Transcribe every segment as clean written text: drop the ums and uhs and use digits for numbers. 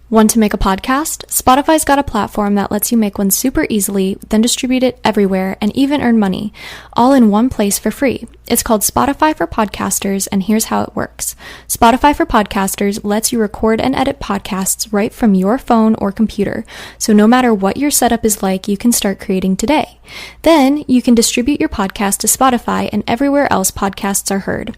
Want to make a podcast? Spotify's got a platform that lets you make one super easily, then distribute it everywhere and even earn money, all in one place for free. It's called Spotify for Podcasters, and here's how it works. Spotify for Podcasters lets you record and edit podcasts right from your phone or computer, so no matter what your setup is like, you can start creating today. Then, you can distribute your podcast to Spotify and everywhere else podcasts are heard.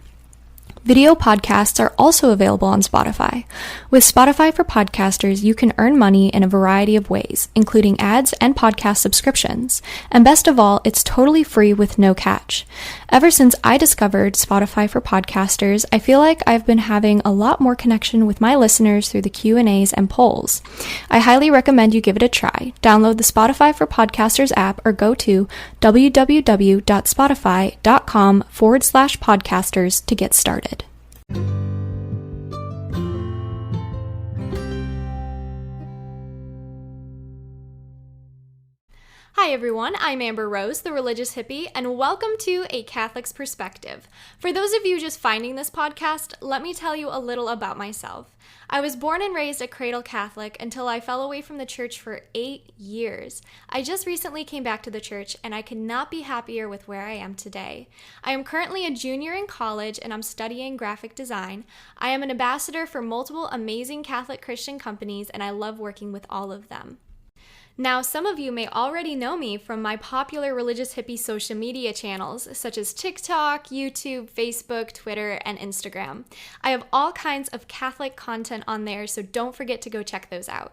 Video podcasts are also available on Spotify. With Spotify for Podcasters, you can earn money in a variety of ways, including ads and podcast subscriptions. And best of all, it's totally free with no catch. Ever since I discovered Spotify for Podcasters, I feel like I've been having a lot more connection with my listeners through the Q&As and polls. I highly recommend you give it a try. Download the Spotify for Podcasters app or go to www.spotify.com/podcasters to get started. Hi everyone, I'm Amber Rose, the Religious Hippie, and welcome to A Catholic's Perspective. For those of you just finding this podcast, let me tell you a little about myself. I was born and raised a cradle Catholic until I fell away from the church for 8 years. I just recently came back to the church, and I could not be happier with where I am today. I am currently a junior in college, and I'm studying graphic design. I am an ambassador for multiple amazing Catholic Christian companies, and I love working with all of them. Now, some of you may already know me from my popular Religious Hippie social media channels, such as TikTok, YouTube, Facebook, Twitter, and Instagram. I have all kinds of Catholic content on there, so don't forget to go check those out.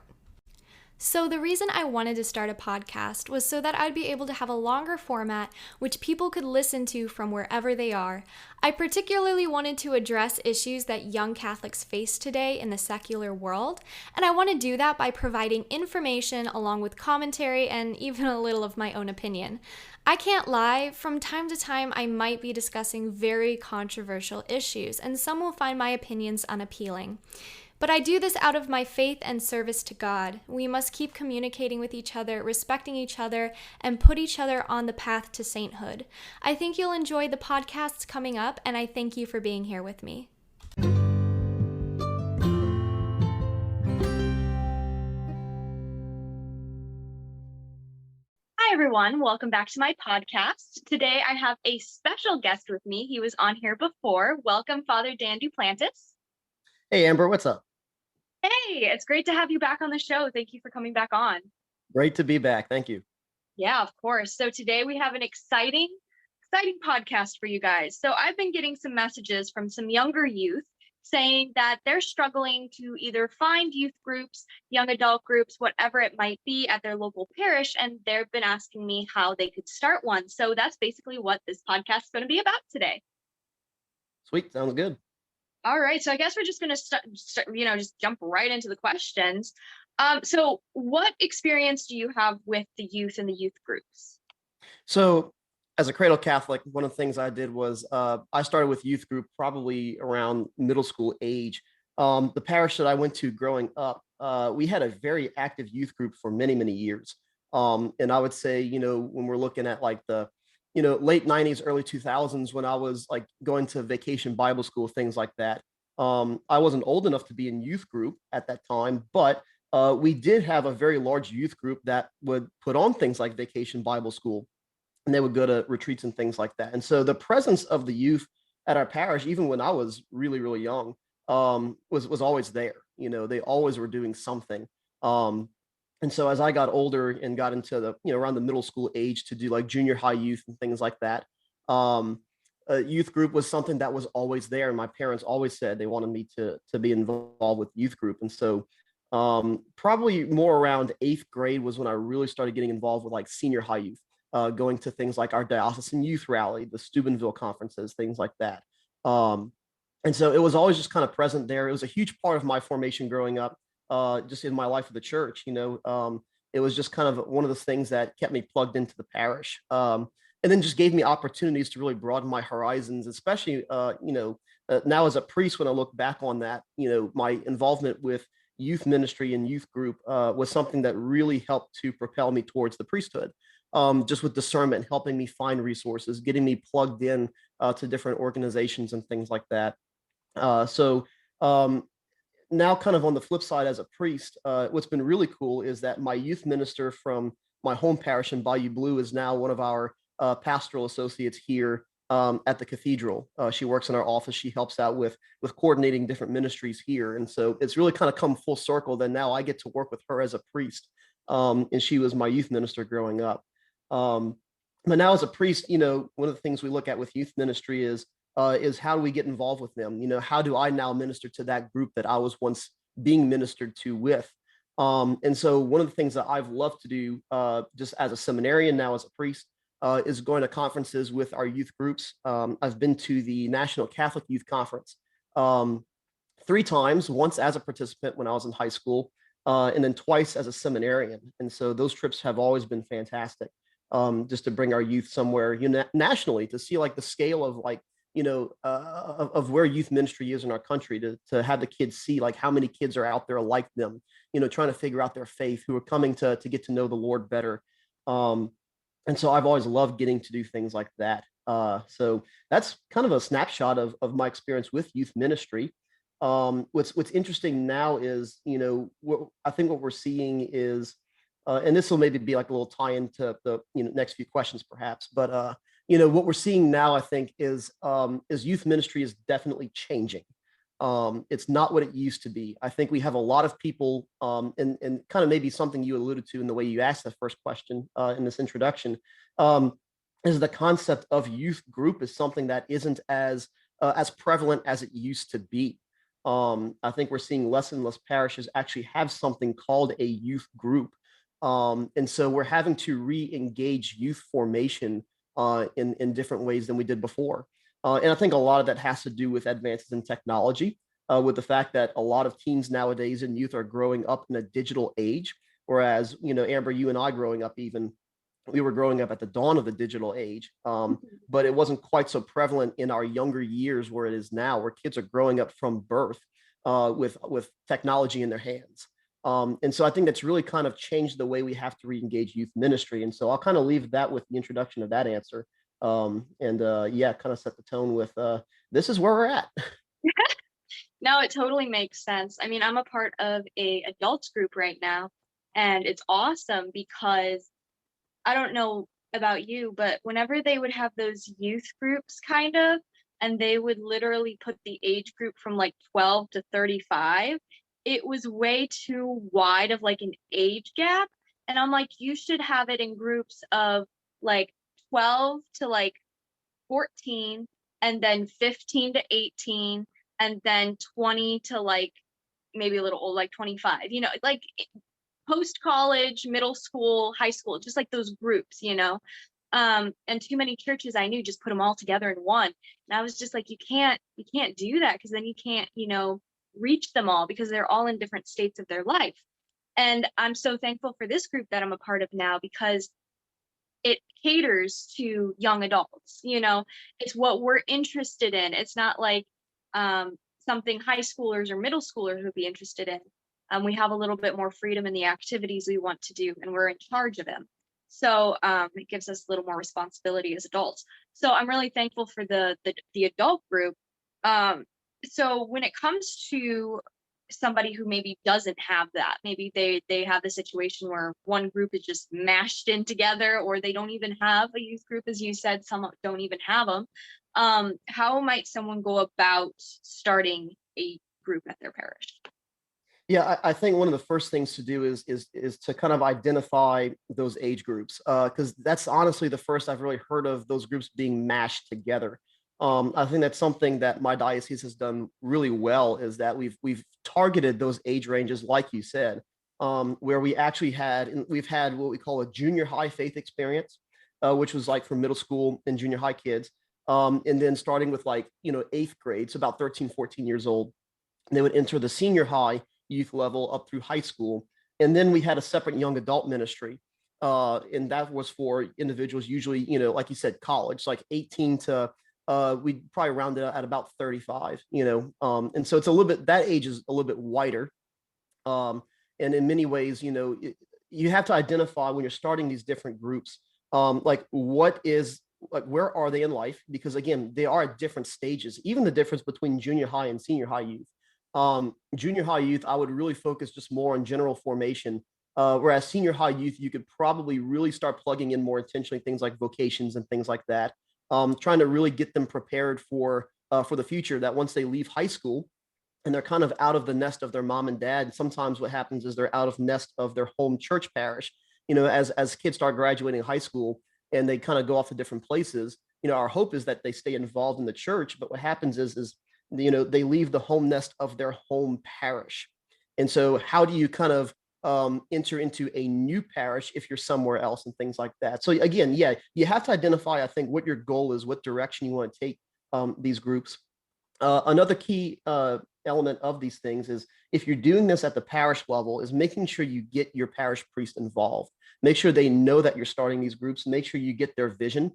So the reason I wanted to start a podcast was so that I'd be able to have a longer format which people could listen to from wherever they are. I particularly wanted to address issues that young Catholics face today in the secular world, and I want to do that by providing information along with commentary and even a little of my own opinion. I can't lie, from time to time I might be discussing very controversial issues, and some will find my opinions unappealing. But I do this out of my faith and service to God. We must keep communicating with each other, respecting each other, and put each other on the path to sainthood. I think you'll enjoy the podcasts coming up, and I thank you for being here with me. Hi, everyone. Welcome back to my podcast. Today, I have a special guest with me. He was on here before. Welcome, Father Dan Duplantis. Hey, Amber, what's up? Hey, it's great to have you back on the show. Thank you for coming back on. Great to be back. Thank you. Yeah, of course. So today we have an exciting podcast for you guys. So I've been getting some messages from some younger youth saying that they're struggling to either find youth groups, young adult groups, whatever it might be at their local parish, and they've been asking me how they could start one. So that's basically what this podcast is going to be about today. Sweet. Sounds good. All right, so I guess we're just going to just jump right into the questions. So what experience do you have with the youth and the youth groups? So as a cradle Catholic, one of the things I did was I started with youth group probably around middle school age. The parish that I went to growing up, we had a very active youth group for many, many years. And I would say, when we're looking at like the late 90s, early 2000s, when I was like going to vacation Bible school, things like that. I wasn't old enough to be in youth group at that time, but we did have a very large youth group that would put on things like vacation Bible school, and they would go to retreats and things like that. And so the presence of the youth at our parish, even when I was really, really young, was always there. They always were doing something. And so as I got older and got into the, around the middle school age to do like junior high youth and things like that, youth group was something that was always there. And my parents always said they wanted me to be involved with youth group. And so probably more around 8th grade was when I really started getting involved with like senior high youth, going to things like our diocesan youth rally, the Steubenville conferences, things like that. And so it was always just kind of present there. It was a huge part of my formation growing up. Just in my life of the church, it was just kind of one of those things that kept me plugged into the parish, and then just gave me opportunities to really broaden my horizons, especially, now as a priest, when I look back on that, my involvement with youth ministry and youth group was something that really helped to propel me towards the priesthood, just with discernment, helping me find resources, getting me plugged in to different organizations and things like that. So now kind of on the flip side as a priest, what's been really cool is that my youth minister from my home parish in Bayou Blue is now one of our pastoral associates here at the cathedral. She works in our office. She helps out with coordinating different ministries here, and so it's really kind of come full circle. That now I get to work with her as a priest, and she was my youth minister growing up. Um, but now as a priest, one of the things we look at with youth ministry is how do we get involved with them? How do I now minister to that group that I was once being ministered to with? And so one of the things that I've loved to do, just as a seminarian now as a priest, is going to conferences with our youth groups. I've been to the National Catholic Youth Conference um, 3 times, once as a participant when I was in high school, and then twice as a seminarian. And so those trips have always been fantastic, just to bring our youth somewhere nationally to see like the scale of like, of where youth ministry is in our country, to have the kids see like how many kids are out there like them, trying to figure out their faith, who are coming to get to know the Lord better. Um, and so I've always loved getting to do things like that. So that's kind of a snapshot of my experience with youth ministry. What's interesting now is, I think what we're seeing is, and this will maybe be like a little tie into the next few questions perhaps, but what we're seeing now, I think, is youth ministry is definitely changing. It's not what it used to be. I think we have a lot of people, and kind of maybe something you alluded to in the way you asked the first question in this introduction, um, is the concept of youth group is something that isn't as prevalent as it used to be. I think we're seeing less and less parishes actually have something called a youth group. And so we're having to re-engage youth formation in different ways than we did before. And I think a lot of that has to do with advances in technology, with the fact that a lot of teens nowadays and youth are growing up in a digital age, whereas, Amber, you and I growing up, even we were growing up at the dawn of the digital age, but it wasn't quite so prevalent in our younger years where it is now, where kids are growing up from birth with technology in their hands. And so I think that's really kind of changed the way we have to re-engage youth ministry. And so I'll kind of leave that with the introduction of that answer. And yeah, kind of set the tone with this is where we're at. No, it totally makes sense. I mean, I'm a part of a adults group right now, and it's awesome because I don't know about you, but whenever they would have those youth groups kind of, and they would literally put the age group from like 12 to 35, it was way too wide of like an age gap. And I'm like, you should have it in groups of like 12 to like 14, and then 15 to 18, and then 20 to like maybe a little old, like 25, like post college, middle school, high school, just like those groups, and too many churches I knew just put them all together in one. And I was just like, you can't do that, because then you can't, reach them all, because they're all in different states of their life. And I'm so thankful for this group that I'm a part of now, because it caters to young adults. It's what we're interested in. It's not like something high schoolers or middle schoolers would be interested in. We have a little bit more freedom in the activities we want to do, and we're in charge of them. So it gives us a little more responsibility as adults. So I'm really thankful for the adult group. So when it comes to somebody who maybe doesn't have that, maybe they have the situation where one group is just mashed in together, or they don't even have a youth group, as you said, some don't even have them. How might someone go about starting a group at their parish? Yeah, I think one of the first things to do is to kind of identify those age groups, because that's honestly the first I've really heard of those groups being mashed together. I think that's something that my diocese has done really well, is that we've targeted those age ranges, like you said, where we've had what we call a junior high faith experience, which was like for middle school and junior high kids, and then starting with like 8th grade, so about 13, 14 years old, they would enter the senior high youth level up through high school. And then we had a separate young adult ministry. And that was for individuals, usually, like you said, college, like 18 to, we'd probably round it at about 35, and so it's a little bit, that age is a little bit wider. And in many ways, you have to identify when you're starting these different groups, like where are they in life? Because again, they are at different stages, even the difference between junior high and senior high youth. Junior high youth, I would really focus just more on general formation. Whereas senior high youth, you could probably really start plugging in more intentionally things like vocations and things like that, trying to really get them prepared for the future. That once they leave high school and they're kind of out of the nest of their mom and dad, sometimes what happens is they're out of nest of their home church parish. As kids start graduating high school and they kind of go off to different places, our hope is that they stay involved in the church. But what happens is they leave the home nest of their home parish. And so how do you kind of enter into a new parish if you're somewhere else and things like that? So again, yeah, you have to identify, I think, what your goal is, what direction you want to take these groups. Another key element of these things is, if you're doing this at the parish level, is making sure you get your parish priest involved. Make sure they know that you're starting these groups. Make sure you get their vision,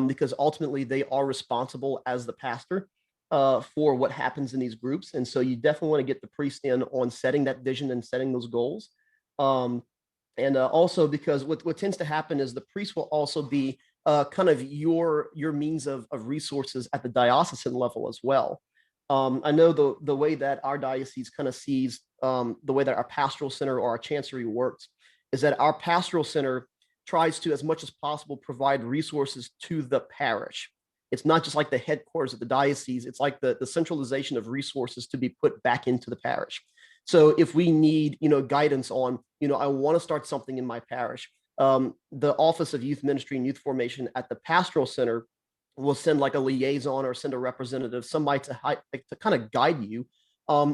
because ultimately they are responsible as the pastor for what happens in these groups. And so you definitely want to get the priest in on setting that vision and setting those goals. And also, because what tends to happen is the priest will also be kind of your means of resources at the diocesan level as well. I know the way that our diocese kind of sees the way that our pastoral center or our chancery works is that our pastoral center tries to, as much as possible, provide resources to the parish. It's not just like the headquarters of the diocese. It's like the centralization of resources to be put back into the parish. So if we need, guidance on, I want to start something in my parish, the Office of Youth Ministry and Youth Formation at the Pastoral Center will send like a liaison or send a representative, somebody to kind of guide you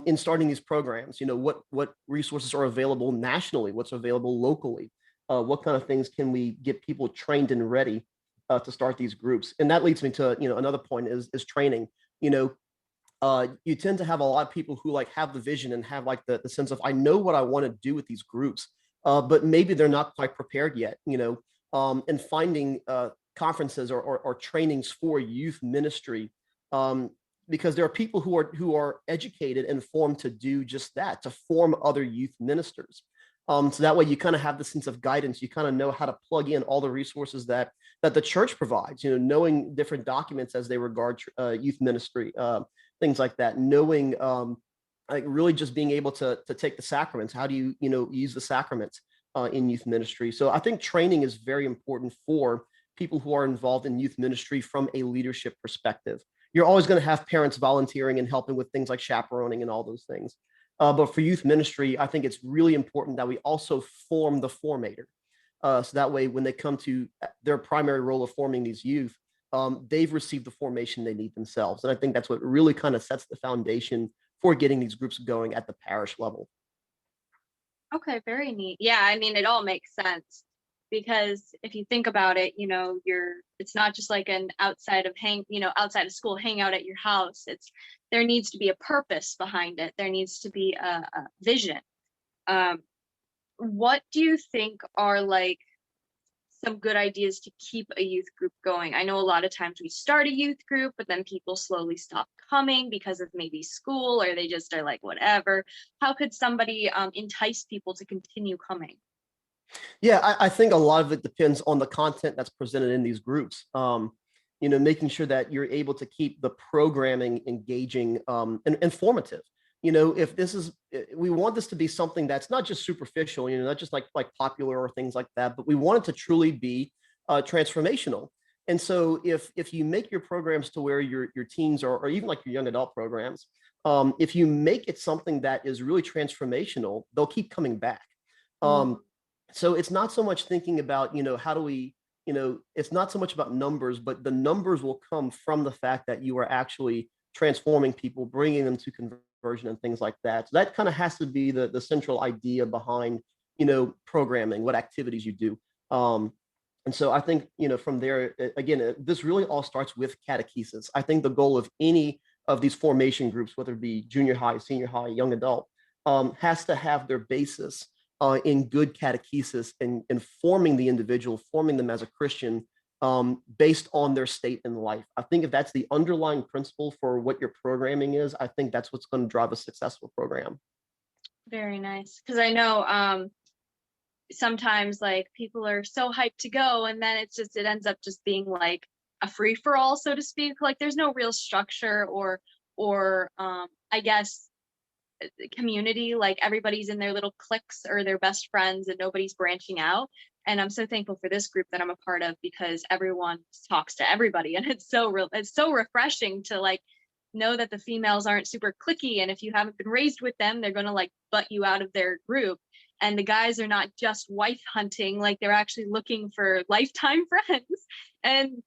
in starting these programs. What resources are available nationally, what's available locally, what kind of things can we get people trained and ready to start these groups. And that leads me to another point is training. You tend to have a lot of people who like have the vision and have like the sense of, I know what I want to do with these groups, but maybe they're not quite prepared yet, and finding conferences or trainings for youth ministry, because there are people who are educated and formed to do just that, to form other youth ministers. So that way you kind of have the sense of guidance. You kind of know how to plug in all the resources that the church provides, knowing different documents as they regard youth ministry, things like that, knowing like really just being able to take the sacraments. How do you use the sacraments in youth ministry? So I think training is very important for people who are involved in youth ministry from a leadership perspective. You're always going to have parents volunteering and helping with things like chaperoning and all those things. But for youth ministry, I think it's really important that we also form the formator. So that way, when they come to their primary role of forming these youth, they've received the formation they need themselves. And I think that's what really kind of sets the foundation for getting these groups going at the parish level. Okay, very neat. Yeah, I mean, it all makes sense, because if you think about it, it's not just like an outside of school hangout at your house. There needs to be a purpose behind it. There needs to be a vision. What do you think are like some good ideas to keep a youth group going? I know a lot of times we start a youth group, but then people slowly stop coming because of maybe school, or they just are like, whatever. How could somebody entice people to continue coming? Yeah, I think a lot of it depends on the content that's presented in these groups. Making sure that you're able to keep the programming engaging and informative. If we want this to be something that's not just superficial, not just like popular or things like that, but we want it to truly be transformational. And so if you make your programs to where your teens or even like your young adult programs, if you make it something that is really transformational, they'll keep coming back. So it's not so much thinking about, how do we, it's not so much about numbers, but the numbers will come from the fact that you are actually transforming people, bringing them to conversion and things like that. So that kind of has to be the central idea behind, programming, what activities you do. And so I think, from there, again, this really all starts with catechesis. I think the goal of any of these formation groups, whether it be junior high, senior high, young adult, has to have their basis in good catechesis and forming the individual, forming them as a Christian based on their state in life. I think if that's the underlying principle for what your programming is, I think that's what's going to drive a successful program. Very nice. Because I know sometimes like people are so hyped to go, and then it ends up just being like a free for all, so to speak. Like there's no real structure or I guess community, like everybody's in their little cliques or their best friends and nobody's branching out. And I'm so thankful for this group that I'm a part of, because everyone talks to everybody, and it's so refreshing to like know that the females aren't super cliquey, and if you haven't been raised with them, they're going to like butt you out of their group. And the guys are not just wife hunting, like they're actually looking for lifetime friends. And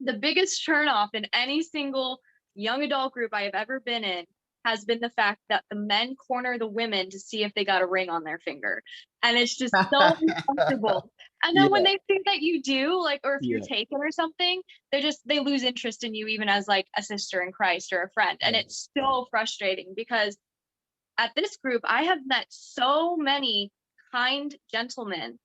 the biggest turn off in any single young adult group I have ever been in has been the fact that the men corner the women to see if they got a ring on their finger. And it's just so uncomfortable. And then when Yeah, they think that you do, like, or if you're yeah, taken or something, they lose interest in you, even as like a sister in Christ or a friend. And yeah. it's so frustrating, because at this group, I have met so many kind gentlemen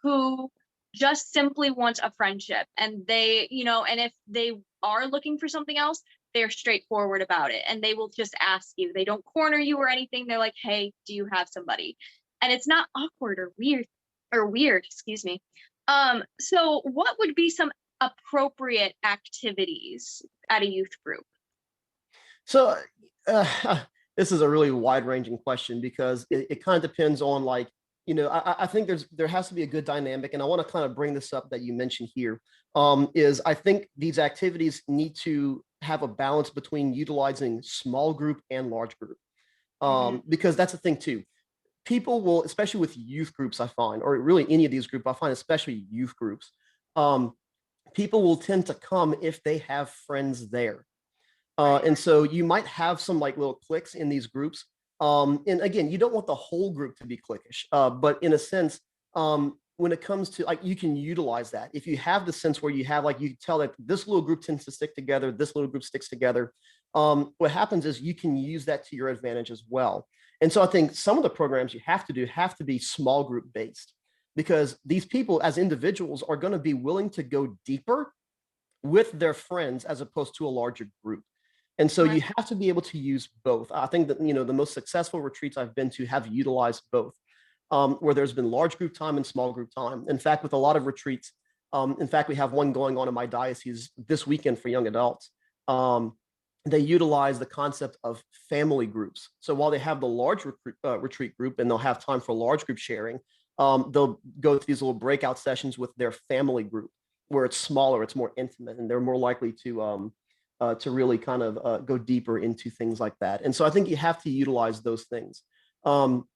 who just simply want a friendship. And and if they are looking for something else, they're straightforward about it. And they will just ask you. They don't corner you or anything. They're like, hey, do you have somebody? And it's not awkward or weird, excuse me. So what would be some appropriate activities at a youth group? So this is a really wide-ranging question, because it kind of depends on, like, I think there has to be a good dynamic, and I want to kind of bring this up that you mentioned here. Is I think these activities need to have a balance between utilizing small group and large group, Mhm. because that's the thing too. People will, especially with youth groups, I find, or really any of these groups, I find especially youth groups, um, people will tend to come if they have friends there. Right. And so you might have some like little cliques in these groups. And again, you don't want the whole group to be cliquish, but in a sense, when it comes to, like, you can utilize that. If you have the sense where you have, like, you tell that this little group tends to stick together, this little group sticks together. What happens is you can use that to your advantage as well. And so I think some of the programs you have to do have to be small group based, because these people as individuals are going to be willing to go deeper with their friends as opposed to a larger group. And so Right. you have to be able to use both. I think that, the most successful retreats I've been to have utilized both, where there's been large group time and small group time. In fact, with a lot of retreats, in fact, we have one going on in my diocese this weekend for young adults. They utilize the concept of family groups. So while they have the large retreat group and they'll have time for large group sharing, they'll go to these little breakout sessions with their family group, where it's smaller, it's more intimate, and they're more likely to really kind of go deeper into things like that. And so I think you have to utilize those things. Um,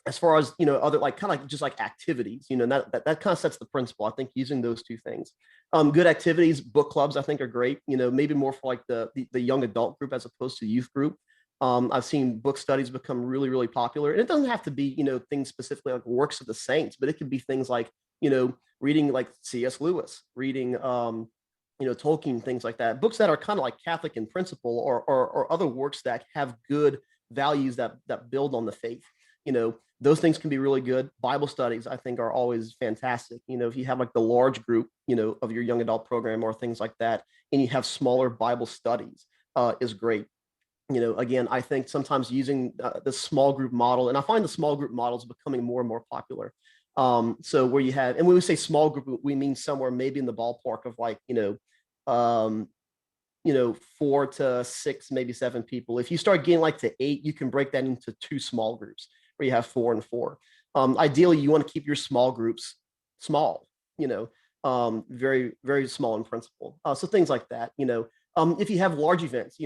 as far as, other, like, kind of like just like activities, that kind of sets the principle. I think using those two things, good activities, book clubs, I think are great. Maybe more for like the young adult group as opposed to youth group. I've seen book studies become really, really popular, and it doesn't have to be, things specifically like works of the saints, but it could be things like, reading like C.S. Lewis, reading, Tolkien, things like that. Books that are kind of like Catholic in principle, or other works that have good values that build on the faith. Those things can be really good. Bible studies, I think, are always fantastic. If you have like the large group, of your young adult program or things like that, and you have smaller Bible studies, is great. Again, I think sometimes using the small group model, and I find the small group model is becoming more and more popular. So where you have, and when we say small group, we mean somewhere maybe in the ballpark of like, 4 to 6, maybe 7 people. If you start getting like to 8, you can break that into 2 small groups where you have 4 and 4. Ideally, you want to keep your small groups small, very, very small in principle. So things like that, if you have large events,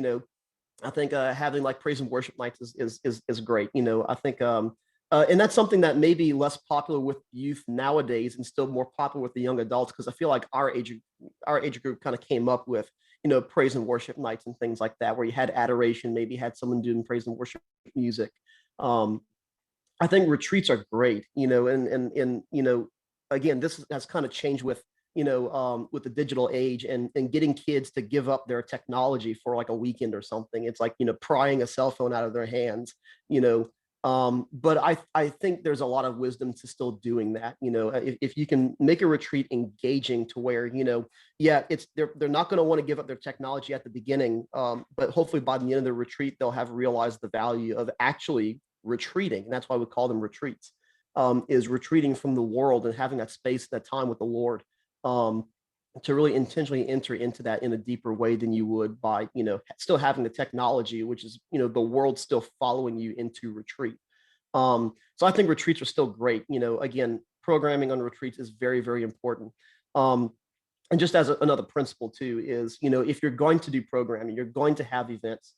I think having like praise and worship nights is great. I think, and that's something that may be less popular with youth nowadays and still more popular with the young adults, because I feel like our age group kind of came up with, praise and worship nights and things like that, where you had adoration, maybe had someone doing praise and worship music. Um, I think retreats are great, and again, this has kind of changed with the digital age, and getting kids to give up their technology for like a weekend or something. It's like, prying a cell phone out of their hands, you know. But I think there's a lot of wisdom to still doing that. If you can make a retreat engaging to where, yeah, they're not going to want to give up their technology at the beginning, but hopefully by the end of the retreat, they'll have realized the value of actually retreating. And that's why we call them retreats, is retreating from the world and having that space, that time with the Lord. Um, to really intentionally enter into that in a deeper way than you would by, still having the technology, which is, the world still following you into retreat. So I think retreats are still great. Again, programming on retreats is very, very important. And just as another principle too is, if you're going to do programming, you're going to have events.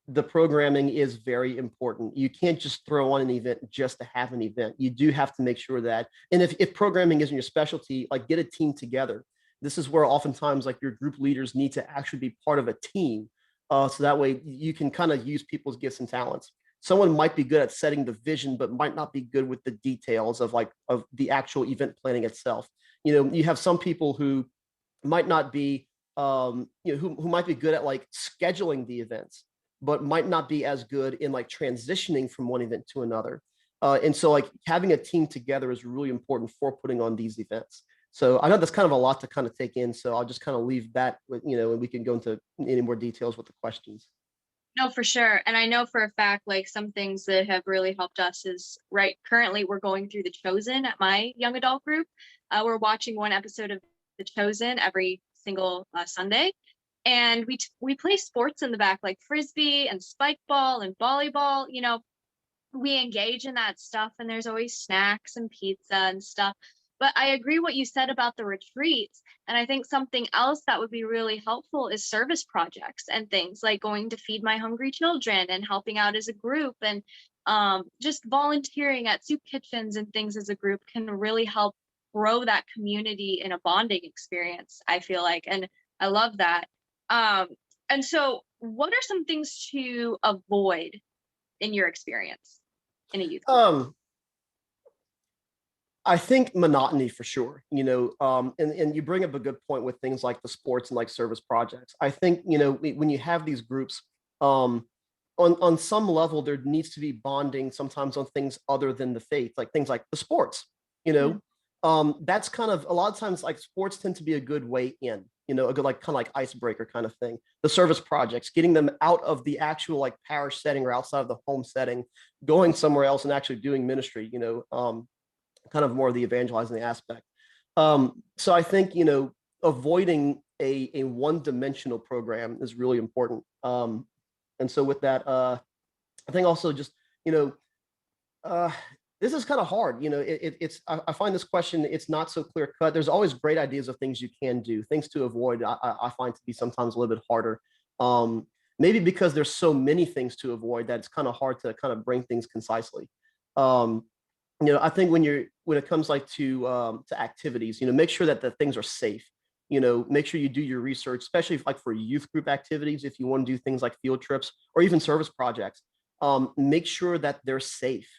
The programming is very important. You can't just throw on an event just to have an event. You do have to make sure that, and if programming isn't your specialty, like get a team together. This is where oftentimes like your group leaders need to actually be part of a team. So that way you can kind of use people's gifts and talents. Someone might be good at setting the vision, but might not be good with the details of the actual event planning itself. You have some people who might not be, who might be good at like scheduling the events, but might not be as good in like transitioning from one event to another. And so like having a team together is really important for putting on these events. So I know that's kind of a lot to kind of take in. So I'll just kind of leave that with, and we can go into any more details with the questions. No, for sure. And I know for a fact, like some things that have really helped us is currently we're going through The Chosen at my young adult group. We're watching one episode of The Chosen every single Sunday. And we play sports in the back, like frisbee and spike ball and volleyball. We engage in that stuff, and there's always snacks and pizza and stuff. But I agree what you said about the retreats. And I think something else that would be really helpful is service projects and things like going to Feed My Hungry Children and helping out as a group, and just volunteering at soup kitchens and things as a group can really help grow that community in a bonding experience, I feel like. And I love that. And so what are some things to avoid in your experience in a youth group? I think monotony for sure, and you bring up a good point with things like the sports and like service projects. I think, when you have these groups, on some level, there needs to be bonding sometimes on things other than the faith, like things like the sports, that's kind of a lot of times like sports tend to be a good way in, a good like kind of like icebreaker kind of thing. The service projects, getting them out of the actual like parish setting or outside of the home setting, going somewhere else and actually doing ministry, kind of more of the evangelizing aspect. So I think, avoiding a one-dimensional program is really important. And so with that, I think also just, this is kind of hard. I find this question, it's not so clear cut. There's always great ideas of things you can do, things to avoid. I find to be sometimes a little bit harder. Maybe because there's so many things to avoid that it's kind of hard to kind of bring things concisely. I think when it comes like to activities, make sure that the things are safe. Make sure you do your research, especially like for youth group activities. If you want to do things like field trips or even service projects, make sure that they're safe.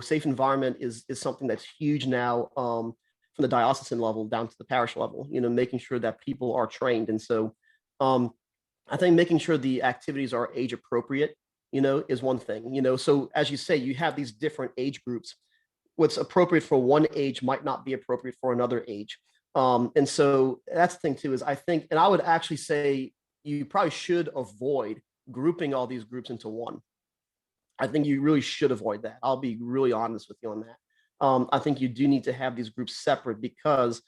Safe environment is something that's huge now, from the diocesan level down to the parish level. Making sure that people are trained, and so I think making sure the activities are age appropriate, is one thing. So as you say, you have these different age groups. What's appropriate for one age might not be appropriate for another age. And so that's the thing too, is I think, and I would actually say you probably should avoid grouping all these groups into one. I think you really should avoid that. I'll be really honest with you on that. I think you do need to have these groups separate because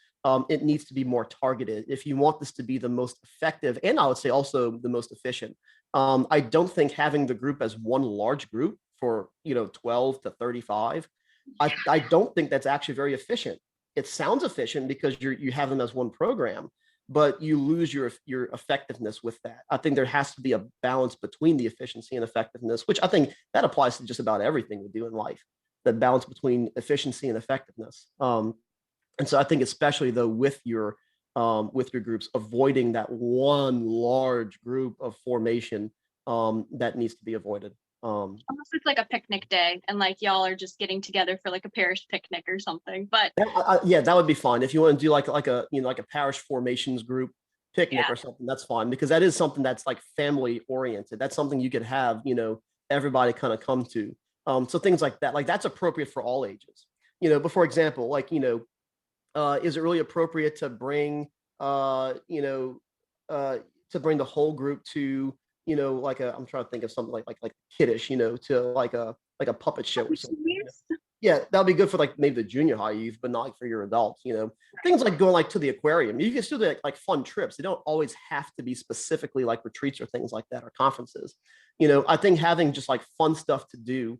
it needs to be more targeted. If you want this to be the most effective, and I would say also the most efficient, I don't think having the group as one large group for 12 to 35, I don't think that's actually very efficient. It sounds efficient because you have them as one program, but you lose your effectiveness with that. I think there has to be a balance between the efficiency and effectiveness, which I think that applies to just about everything we do in life. The balance between efficiency and effectiveness. And so I think especially though with your groups, avoiding that one large group of formation that needs to be avoided. Almost it's like a picnic day, and like y'all are just getting together for like a parish picnic or something. But yeah, that would be fine if you want to do like a parish formations group picnic yeah. or something. That's fine because that is something that's like family oriented. That's something you could have everybody kind of come to. So things like that, like that's appropriate for all ages. But for example, like is it really appropriate to bring bring the whole group to I'm trying to think of something like kiddish, to like a puppet show or something. Yeah, that'll be good for like maybe the junior high youth, but not for your adults. Things like going like to the aquarium. You can still do like fun trips. They don't always have to be specifically like retreats or things like that or conferences. I think having just like fun stuff to do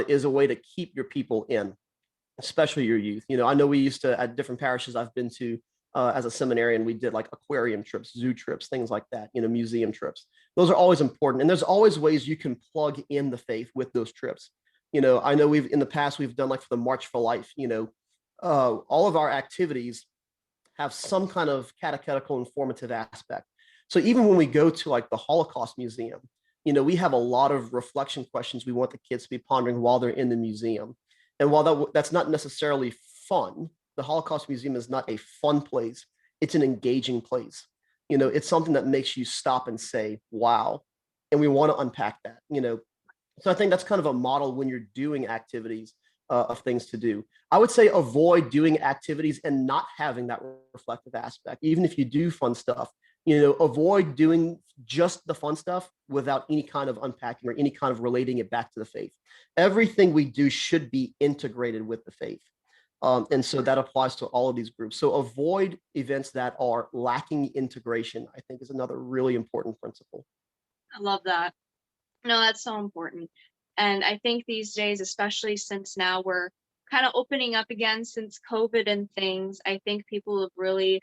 is a way to keep your people in, especially your youth. I know we used to, at different parishes I've been to as a seminarian, we did like aquarium trips, zoo trips, things like that, museum trips. Those are always important. And there's always ways you can plug in the faith with those trips. I know in the past, we've done like for the March for Life, all of our activities have some kind of catechetical informative aspect. So even when we go to like the Holocaust Museum, we have a lot of reflection questions we want the kids to be pondering while they're in the museum. And while that's not necessarily fun, the Holocaust Museum is not a fun place. It's an engaging place. It's something that makes you stop and say, wow. And we want to unpack that, So I think that's kind of a model when you're doing activities of things to do. I would say avoid doing activities and not having that reflective aspect. Even if you do fun stuff, avoid doing just the fun stuff without any kind of unpacking or any kind of relating it back to the faith. Everything we do should be integrated with the faith. And so that applies to all of these groups. So avoid events that are lacking integration, I think, is another really important principle. I love that. No, that's so important. And I think these days, especially since now we're kind of opening up again since COVID and things, I think people have really,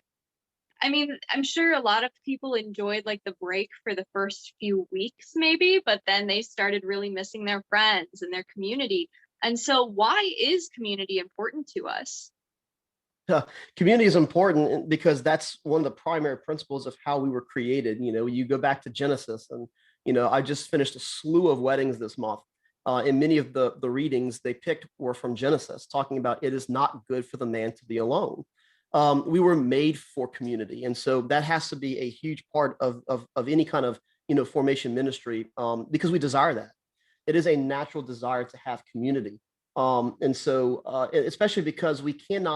I mean, I'm sure a lot of people enjoyed like the break for the first few weeks maybe, but then they started really missing their friends and their community. And so why is community important to us? Community is important because that's one of the primary principles of how we were created. You go back to Genesis, and I just finished a slew of weddings this month, and many of the readings they picked were from Genesis, talking about it is not good for the man to be alone. We were made for community, and so that has to be a huge part of any kind of formation ministry, because we desire that. It is a natural desire to have community. And so, especially because we can't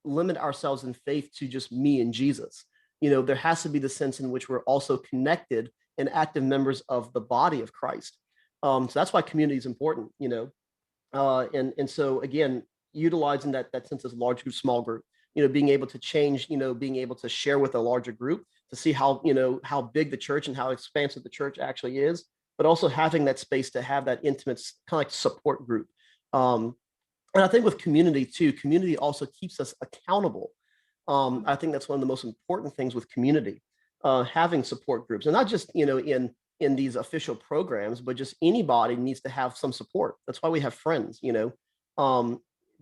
limit ourselves in faith to just me and Jesus. There has to be the sense in which we're also connected and active members of the body of Christ. So that's why community is important, and so again, utilizing that sense of large group, small group, being able to change, being able to share with a larger group to see how big the church and how expansive the church actually is, but also having that space to have that intimate kind of like support group. And I think with community too, community also keeps us accountable. I think that's one of the most important things with community, having support groups, and not just in these official programs, but just anybody needs to have some support. That's why we have friends,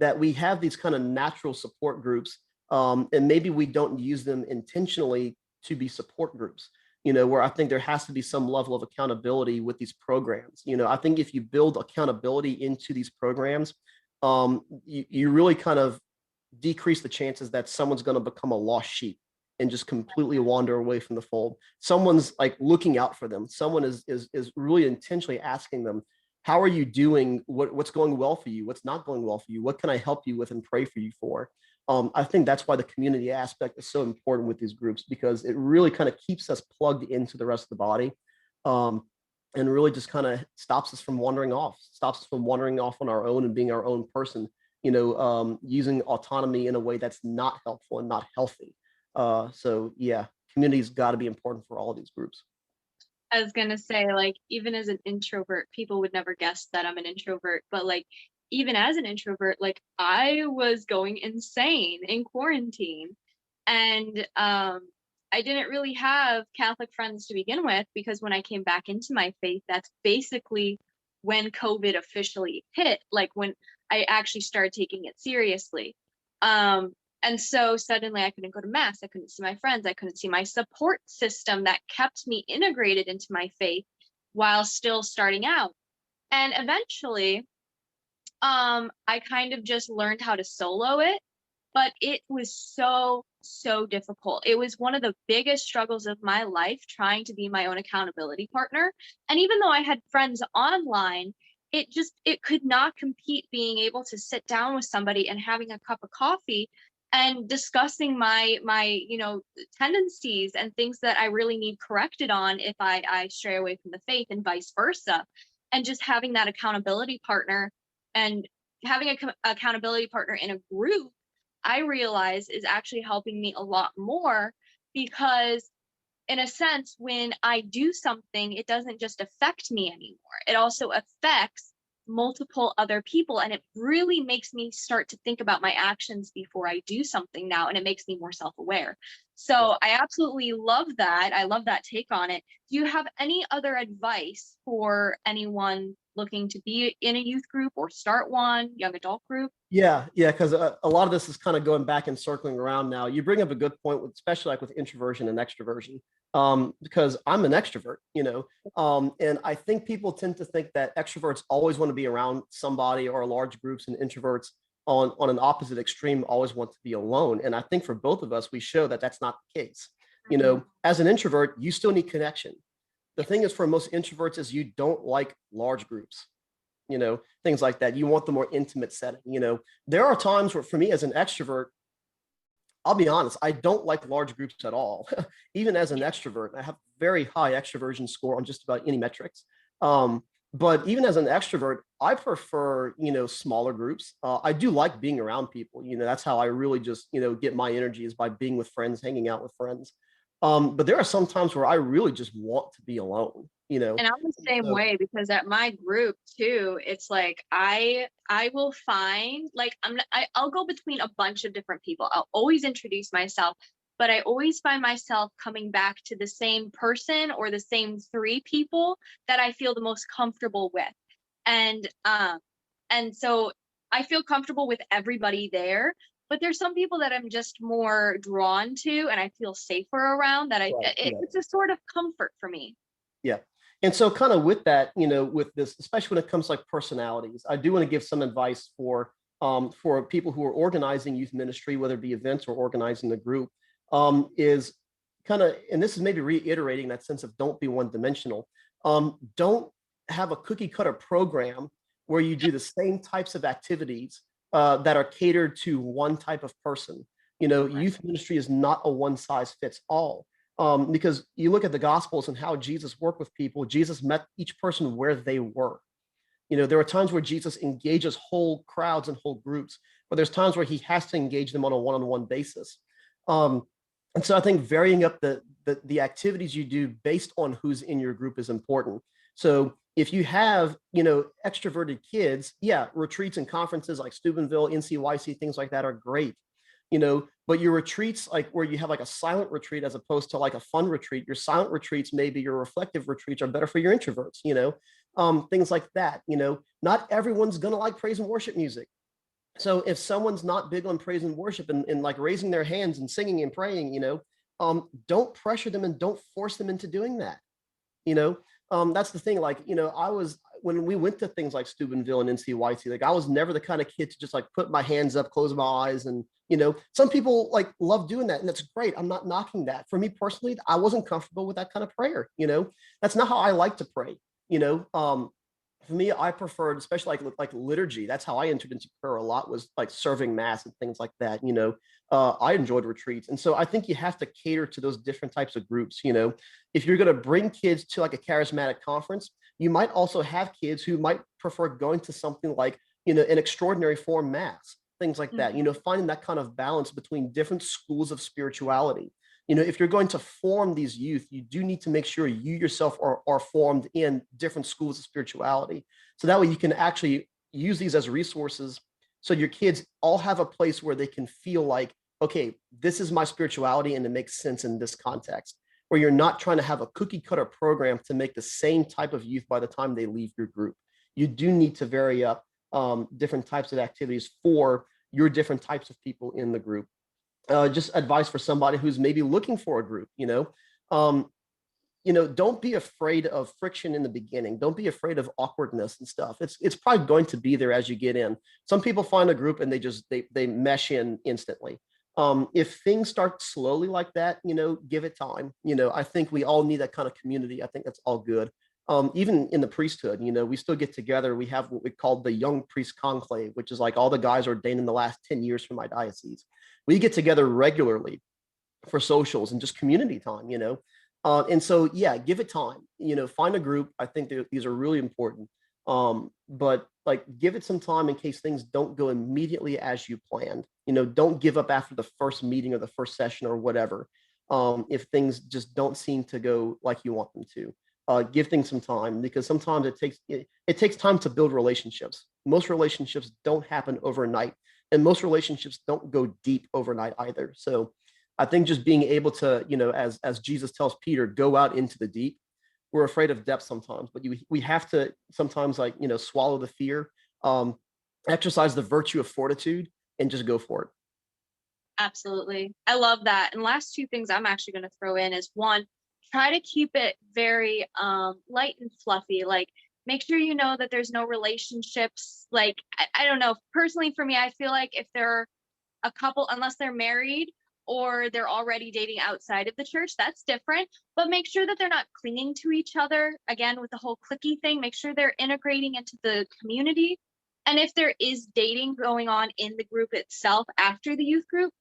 that we have these kind of natural support groups, and maybe we don't use them intentionally to be support groups. Where I think there has to be some level of accountability with these programs. I think if you build accountability into these programs, you really kind of decrease the chances that someone's going to become a lost sheep and just completely wander away from the fold. Someone's like looking out for them. Someone is really intentionally asking them, how are you doing? What's going well for you? What's not going well for you? What can I help you with and pray for you for? I think that's why the community aspect is so important with these groups, because it really kind of keeps us plugged into the rest of the body, and really just kind of stops us from wandering off on our own and being our own person, using autonomy in a way that's not helpful and not healthy. So yeah, community's got to be important for all of these groups. I was gonna say, like, even as an introvert, people would never guess that I'm an introvert, but like, even as an introvert, like, I was going insane in quarantine, and I didn't really have Catholic friends to begin with, because when I came back into my faith, that's basically when COVID officially hit, like when I actually started taking it seriously. And so suddenly I couldn't go to mass, I couldn't see my friends, I couldn't see my support system that kept me integrated into my faith while still starting out. And eventually, I kind of just learned how to solo it, but it was so difficult. It was one of the biggest struggles of my life, trying to be my own accountability partner. And even though I had friends online, it could not compete being able to sit down with somebody and having a cup of coffee and discussing my tendencies and things that I really need corrected on if I stray away from the faith, and vice versa. And just having that accountability partner And having a accountability partner in a group, I realize, is actually helping me a lot more, because in a sense, when I do something, it doesn't just affect me anymore. It also affects multiple other people. And it really makes me start to think about my actions before I do something now. And it makes me more self-aware. So I absolutely love that. I love that take on it. Do you have any other advice for anyone looking to be in a youth group or start one, young adult group? Yeah, because a lot of this is kind of going back and circling around now. You bring up a good point, especially like with introversion and extroversion, because I'm an extrovert, and I think people tend to think that extroverts always want to be around somebody or large groups, and introverts on an opposite extreme always want to be alone. And I think for both of us, we show that that's not the case. As an introvert, you still need connection. The thing is, for most introverts, is you don't like large groups. Things like that. You want the more intimate setting. There are times where, for me as an extrovert, I'll be honest, I don't like large groups at all. Even as an extrovert, I have very high extroversion score on just about any metrics. But even as an extrovert, I prefer, smaller groups. I do like being around people. That's how I really just, get my energy, is by being with friends, hanging out with friends. But there are some times where I really just want to be alone. And I'm the same way, because at my group too, it's like I will find, like, I'll go between a bunch of different people. I'll always introduce myself, but I always find myself coming back to the same person or the same three people that I feel the most comfortable with. And so I feel comfortable with everybody there, but there's some people that I'm just more drawn to and I feel safer around, that it's a sort of comfort for me. Yeah. And so kind of with that, with this, especially when it comes to like personalities, I do want to give some advice for people who are organizing youth ministry, whether it be events or organizing the group, is kind of, and this is maybe reiterating that sense of don't be one-dimensional. Don't have a cookie cutter program where you do the same types of activities that are catered to one type of person. Youth ministry is not a one size fits all. Because you look at the Gospels and how Jesus worked with people. Jesus met each person where they were. There are times where Jesus engages whole crowds and whole groups, but there's times where he has to engage them on a one-on-one basis. And so I think varying up the activities you do based on who's in your group is important. So if you have, extroverted kids, retreats and conferences like Steubenville, NCYC, things like that are great. But your retreats, like where you have like a silent retreat as opposed to like a fun retreat, your silent retreats, maybe your reflective retreats, are better for your introverts, things like that. Not everyone's going to like praise and worship music. So if someone's not big on praise and worship and like raising their hands and singing and praying, don't pressure them and don't force them into doing that. That's the thing. Like, when we went to things like Steubenville and NCYC, like I was never the kind of kid to just like put my hands up, close my eyes. And, some people like love doing that. And that's great. I'm not knocking that. For me personally, I wasn't comfortable with that kind of prayer. That's not how I like to pray. For me, I preferred, especially like liturgy. That's how I entered into prayer a lot, was like serving mass and things like that. I enjoyed retreats. And so I think you have to cater to those different types of groups. If you're going to bring kids to like a charismatic conference, you might also have kids who might prefer going to something like, an extraordinary form mass, things like that, finding that kind of balance between different schools of spirituality. If you're going to form these youth, you do need to make sure you yourself are formed in different schools of spirituality. So that way you can actually use these as resources. So your kids all have a place where they can feel like, okay, this is my spirituality and it makes sense in this context, where you're not trying to have a cookie cutter program to make the same type of youth by the time they leave your group. You do need to vary up different types of activities for your different types of people in the group. Just advice for somebody who's maybe looking for a group, don't be afraid of friction in the beginning. Don't be afraid of awkwardness and stuff. It's probably going to be there as you get in. Some people find a group and they mesh in instantly. If things start slowly like that, give it time. I think we all need that kind of community. I think that's all good. Even in the priesthood, we still get together. We have what we call the Young Priest Conclave, which is like all the guys ordained in the last 10 years from my diocese. We get together regularly for socials and just community time, and so, give it time, find a group. I think these are really important. But like, give it some time in case things don't go immediately as you planned. Don't give up after the first meeting or the first session or whatever. If things just don't seem to go like you want them to, give things some time, because sometimes it takes time to build relationships. Most relationships don't happen overnight, and most relationships don't go deep overnight either. So I think just being able to, as Jesus tells Peter, go out into the deep. We're afraid of depth sometimes, but we have to sometimes, like, swallow the fear, um, exercise the virtue of fortitude, and just go for it. Absolutely. I love that. And last two things I'm actually going to throw in is, one, try to keep it very light and fluffy. Like, make sure you know that there's no relationships. Like, I don't know. Personally, for me, I feel like if they're a couple, unless they're married or they're already dating outside of the church, that's different. But make sure that they're not clinging to each other. Again, with the whole cliquey thing, make sure they're integrating into the community. And if there is dating going on in the group itself after the youth group,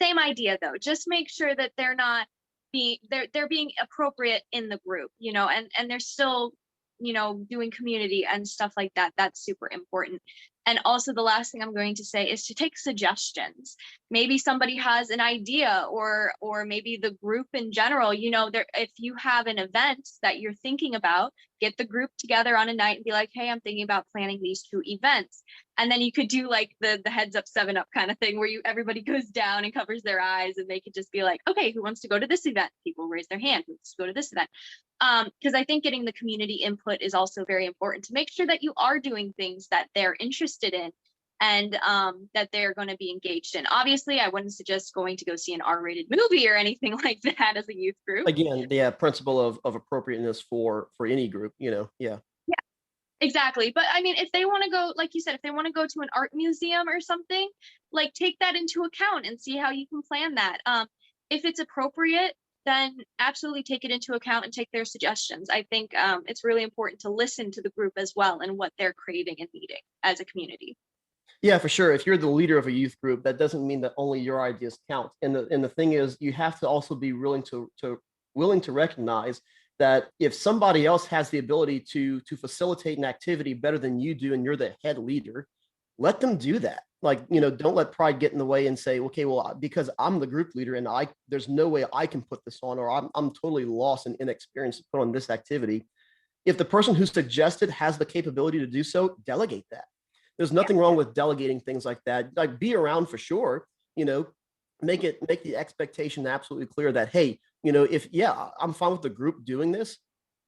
same idea though. Just make sure that they're not being they're being appropriate in the group, and they're still, doing community and stuff like that. That's super important. And also, the last thing I'm going to say is to take suggestions. Maybe somebody has an idea, or maybe the group in general, if you have an event that you're thinking about, get the group together on a night and be like, hey, I'm thinking about planning these 2 events. And then you could do like the heads up 7-Up kind of thing, where everybody goes down and covers their eyes, and they could just be like, okay, who wants to go to this event? People raise their hand, who wants to go to this event? Because I think getting the community input is also very important to make sure that you are doing things that they're interested in, and that they're going to be engaged in. Obviously, I wouldn't suggest going to go see an R-rated movie or anything like that as a youth group. Again, the principle of appropriateness for any group, yeah. Yeah, exactly. But I mean, if they want to go, like you said, if they want to go to an art museum or something, like, take that into account and see how you can plan that. If it's appropriate, then absolutely take it into account and take their suggestions. I think it's really important to listen to the group as well and what they're craving and needing as a community. Yeah, for sure. If you're the leader of a youth group, that doesn't mean that only your ideas count. And the thing is, you have to also be willing to recognize that if somebody else has the ability to facilitate an activity better than you do, and you're the head leader, let them do that. Like, don't let pride get in the way and say, okay, well, because I'm the group leader and there's no way I can put this on, or I'm totally lost and inexperienced to put on this activity. If the person who suggested has the capability to do so, delegate that. There's nothing wrong with delegating things like that. Like, be around for sure, make the expectation absolutely clear that, hey, I'm fine with the group doing this.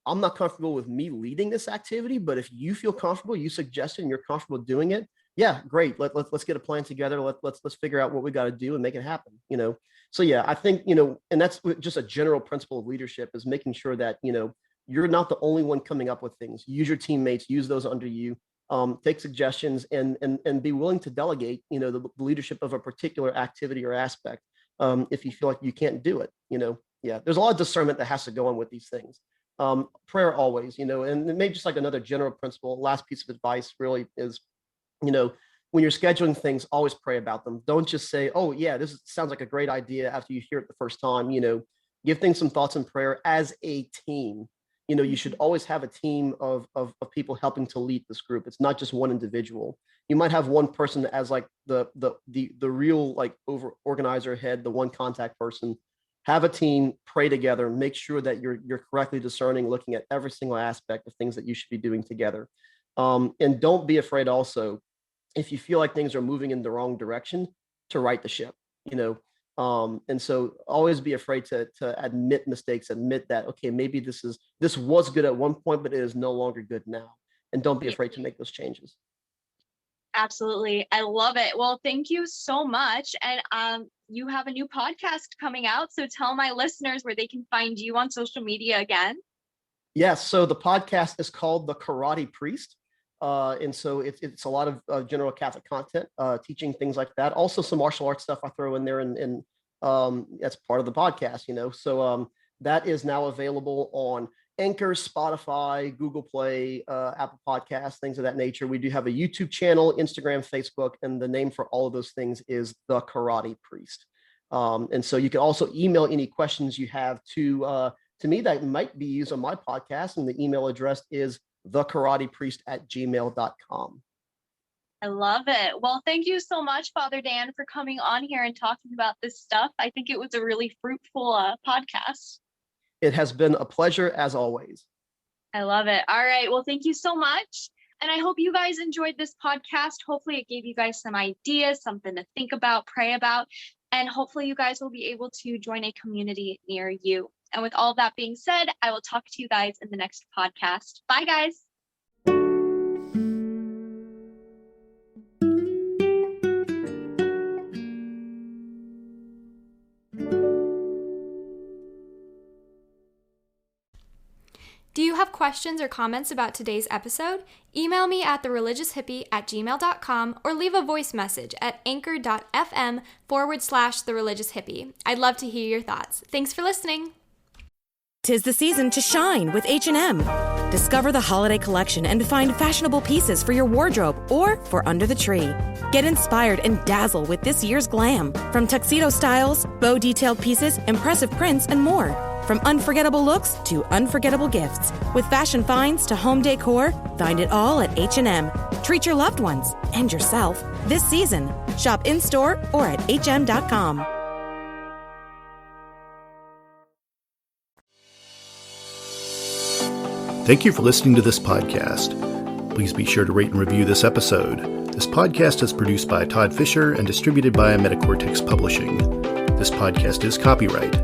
I'm not comfortable with me leading this activity, but if you feel comfortable, you suggested and you're comfortable doing it, yeah, great. Let's get a plan together. Let's figure out what we got to do and make it happen. So yeah, I think, and that's just a general principle of leadership, is making sure that, you're not the only one coming up with things. Use your teammates, use those under you, take suggestions, and be willing to delegate, the leadership of a particular activity or aspect, if you feel like you can't do it. Yeah, there's a lot of discernment that has to go on with these things. Prayer always, and maybe just like another general principle, last piece of advice really is, when you're scheduling things, always pray about them. Don't just say, oh yeah, this sounds like a great idea after you hear it the first time. Give things some thoughts in prayer as a team. You should always have a team of people helping to lead this group. It's not just one individual. You might have one person as like the real, like, over organizer head, the one contact person. Have a team, pray together, make sure that you're correctly discerning, looking at every single aspect of things that you should be doing together. And don't be afraid also, if you feel like things are moving in the wrong direction, to right the ship. And so always be afraid to admit mistakes, admit that, okay, maybe this was good at one point, but it is no longer good now. And don't be afraid to make those changes. Absolutely. I love it. Well, thank you so much. And you have a new podcast coming out. So tell my listeners where they can find you on social media again. Yes. So the podcast is called The Karate Priest. And so it's a lot of general Catholic content, teaching things like that. Also some martial arts stuff I throw in there, and that's part of the podcast, So that is now available on Anchor, Spotify, Google Play, Apple Podcasts, things of that nature. We do have a YouTube channel, Instagram, Facebook, and the name for all of those things is The Karate Priest. And so you can also email any questions you have to me that might be used on my podcast, and the email address is thekaratepriest@gmail.com. I love it. Well, thank you so much, Father Dan, for coming on here and talking about this stuff. I think it was a really fruitful podcast. It has been a pleasure as always. I love it. All right. Well, thank you so much. And I hope you guys enjoyed this podcast. Hopefully it gave you guys some ideas, something to think about, pray about, and hopefully you guys will be able to join a community near you. And with all that being said, I will talk to you guys in the next podcast. Bye, guys. Do you have questions or comments about today's episode? Email me at thereligioushippie@gmail.com or leave a voice message at anchor.fm/thereligioushippie. I'd love to hear your thoughts. Thanks for listening. 'Tis the season to shine with H&M. Discover the holiday collection and find fashionable pieces for your wardrobe or for under the tree. Get inspired and dazzle with this year's glam. From tuxedo styles, bow detailed pieces, impressive prints, and more. From unforgettable looks to unforgettable gifts. With fashion finds to home decor, find it all at H&M. Treat your loved ones and yourself this season. Shop in-store or at hm.com. Thank you for listening to this podcast. Please be sure to rate and review this episode. This podcast is produced by Todd Fisher and distributed by Metacortex Publishing. This podcast is copyright.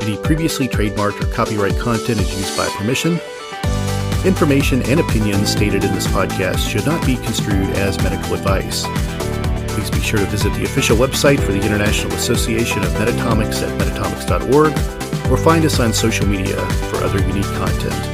Any previously trademarked or copyright content is used by permission. Information and opinions stated in this podcast should not be construed as medical advice. Please be sure to visit the official website for the International Association of Metatomics at metatomics.org or find us on social media for other unique content.